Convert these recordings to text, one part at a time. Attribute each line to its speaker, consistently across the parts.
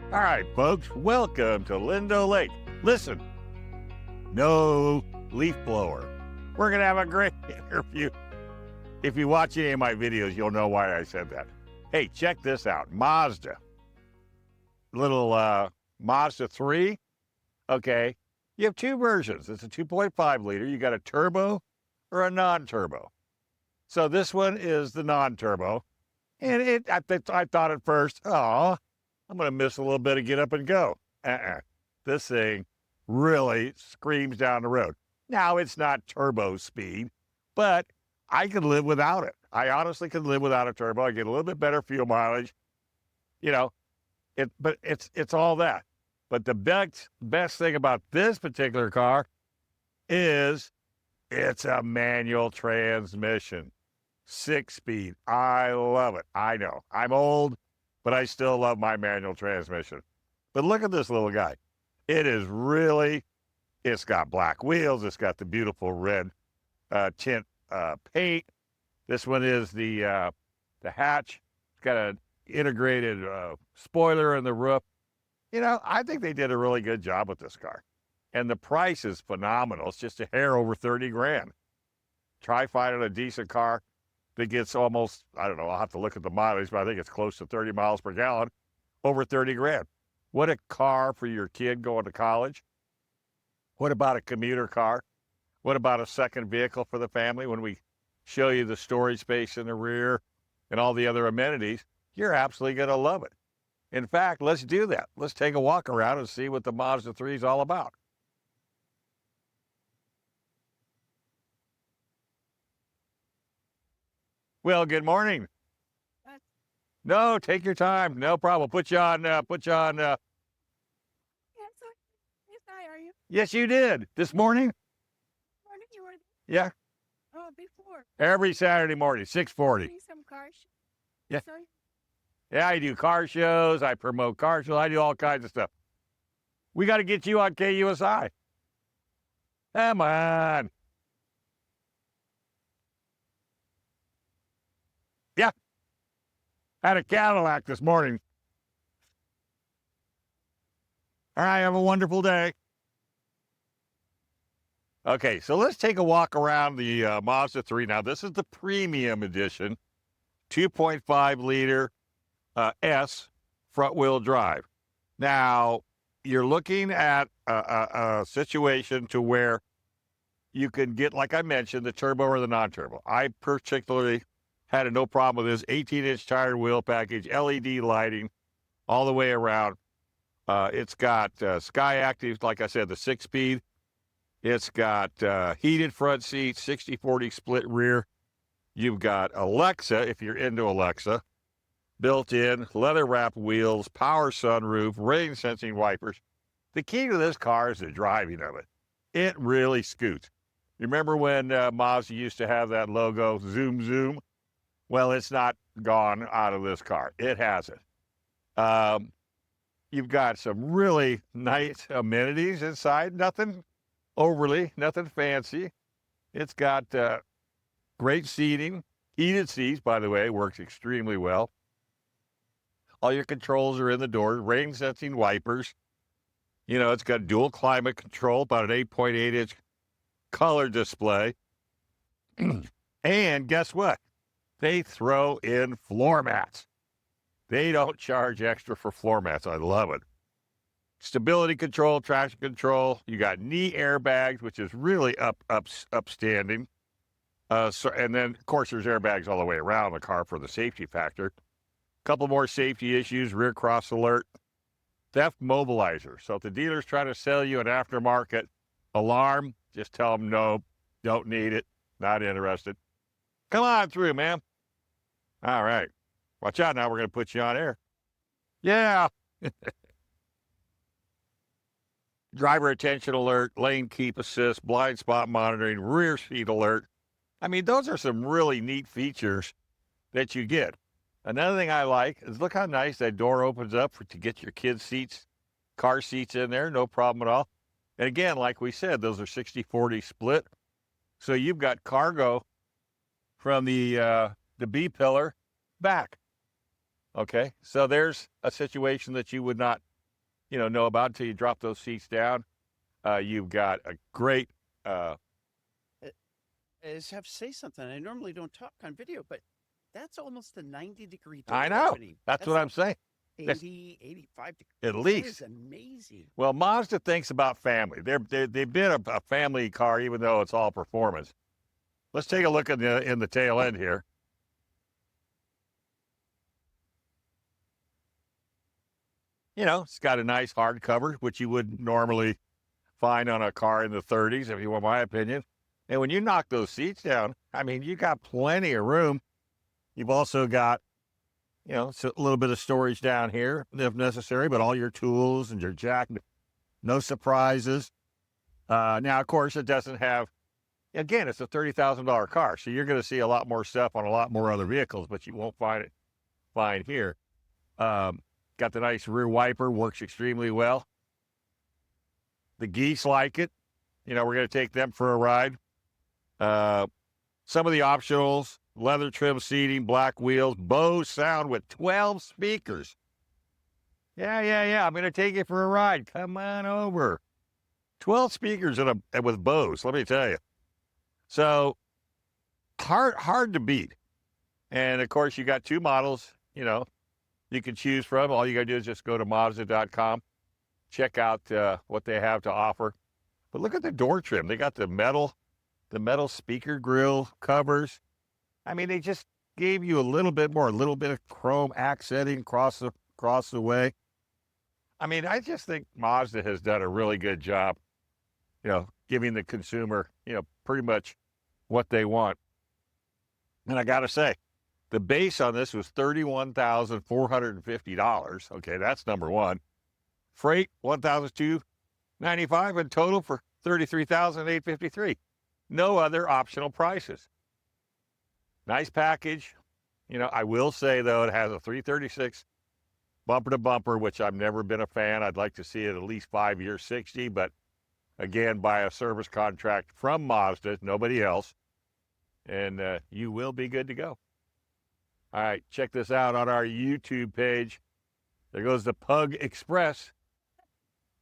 Speaker 1: All right, folks, welcome to Lindo Lake. Listen, no leaf blower. We're going to have a great interview. If you watch any of my videos, you'll know why I said that. Hey, check this out. Mazda. Little Mazda 3. Okay. You have two versions. It's a 2.5 liter. You got a turbo or a non-turbo. So this one is the non-turbo. And I thought at first, oh, I'm going to miss a little bit of get up and go. This thing really screams down the road. Now, it's not turbo speed, but I could live without it. I honestly could live without a turbo. I get a little bit better fuel mileage. You know, but it's all that. But the best thing about this particular car is it's a manual transmission. 6-speed. I love it. I know. I'm old, but I still love my manual transmission. But look at this little guy. It's got black wheels. It's got the beautiful red tint paint. This one is the hatch. It's got an integrated spoiler in the roof. You know, I think they did a really good job with this car. And the price is phenomenal. It's just a hair over 30 grand. Try finding a decent car that gets almost, I don't know, I'll have to look at the mileage, but I think it's close to 30 miles per gallon, over 30 grand. What a car for your kid going to college. What about a commuter car? What about a second vehicle for the family? When we show you the storage space in the rear and all the other amenities, you're absolutely going to love it. In fact, let's do that. Let's take a walk around and see what the Mazda 3 is all about. Well, good morning. No, take your time. No problem. Put you on.
Speaker 2: Yes, I are you?
Speaker 1: Yes, you did. This morning?
Speaker 2: Morning, you were
Speaker 1: Yeah.
Speaker 2: before.
Speaker 1: Every Saturday morning, 6:40.
Speaker 2: Doing some cars.
Speaker 1: Yeah.
Speaker 2: Sorry.
Speaker 1: Yeah, I do car shows. I promote car shows. I do all kinds of stuff. We got to get you on KUSI. Come on. Yeah. Had a Cadillac this morning. All right, have a wonderful day. Okay, so let's take a walk around the Mazda 3. Now, this is the premium edition, 2.5 liter S front-wheel drive. Now, you're looking at a situation to where you can get, like I mentioned, the turbo or the non-turbo. I particularly had no problem with this 18-inch tire wheel package, LED lighting all the way around. It's got Sky Active, like I said, the 6-speed. It's got heated front seats, 60-40 split rear. You've got Alexa, if you're into Alexa, built-in, leather-wrapped wheels, power sunroof, rain-sensing wipers. The key to this car is the driving of it. It really scoots. You remember when Mazda used to have that logo, zoom, zoom? Well, it's not gone out of this car. It has it. You've got some really nice amenities inside. Nothing fancy. It's got great seating. Heated seats, by the way, works extremely well. All your controls are in the door. Rain-sensing wipers. You know, it's got dual climate control, about an 8.8-inch color display. And guess what? They throw in floor mats. They don't charge extra for floor mats. I love it. Stability control, traction control. You got knee airbags, which is really upstanding. And then, of course, there's airbags all the way around the car for the safety factor. Couple more safety issues, rear cross alert, theft mobilizer. So if the dealer's trying to sell you an aftermarket alarm, just tell them no, don't need it, not interested. Come on through, man. All right. Watch out now, we're going to put you on air. Yeah. Driver attention alert, lane keep assist, blind spot monitoring, rear seat alert. I mean, those are some really neat features that you get. Another thing I like is look how nice that door opens up to get your kids' seats, car seats in there, no problem at all. And again, like we said, those are 60-40 split. So you've got cargo from the B-pillar back. Okay, so there's a situation that you would not know about until you drop those seats down. You've got a great,
Speaker 3: I just have to say something. I normally don't talk on video, but that's almost a 90-degree door
Speaker 1: I know.
Speaker 3: opening.
Speaker 1: That's what I'm saying.
Speaker 3: 80, 85 degrees.
Speaker 1: At
Speaker 3: That
Speaker 1: least.
Speaker 3: is amazing.
Speaker 1: Well, Mazda thinks about family. They've been a family car, even though it's all performance. Let's take a look in the tail end here. It's got a nice hard cover, which you wouldn't normally find on a car in the 30s, if you want my opinion. And when you knock those seats down, I mean, you got plenty of room. You've also got, a little bit of storage down here if necessary, but all your tools and your jack, no surprises. Now, of course, it doesn't have, again, it's a $30,000 car, so you're going to see a lot more stuff on a lot more other vehicles, but you won't find here. Got the nice rear wiper, works extremely well. The geese like it. We're going to take them for a ride. Some of the optionals, leather trim seating, black wheels, Bose sound with 12 speakers. Yeah. I'm going to take you for a ride. Come on over. 12 speakers with Bose, let me tell you. So hard to beat. And of course, you got two models, you can choose from. All you got to do is just go to Mazda.com, check out what they have to offer. But look at the door trim. They got the metal speaker grill covers. I mean, they just gave you a little bit of chrome accenting across the way. I mean, I just think Mazda has done a really good job, giving the consumer, pretty much what they want. And I got to say, the base on this was $31,450. Okay, that's number one. Freight, $1,295, and total for $33,853. No other optional prices. Nice package. I will say, though, it has a 336 bumper to bumper, which I've never been a fan. I'd like to see it at least 5 years, 60, but again, by a service contract from Mazda, nobody else, and you will be good to go. All right, check this out on our YouTube page. There goes the Pug Express.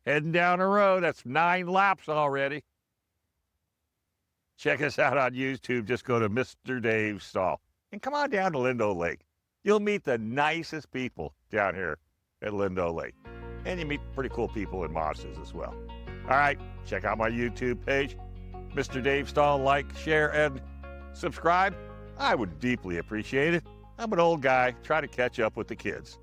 Speaker 1: Heading down the road. That's 9 laps already. Check us out on YouTube. Just go to Mr. Dave Stahl. And come on down to Lindo Lake. You'll meet the nicest people down here at Lindo Lake. And you meet pretty cool people in Mazdas as well. All right, check out my YouTube page. Mr. Dave Stahl. Like, share, and subscribe. I would deeply appreciate it. I'm an old guy trying to catch up with the kids.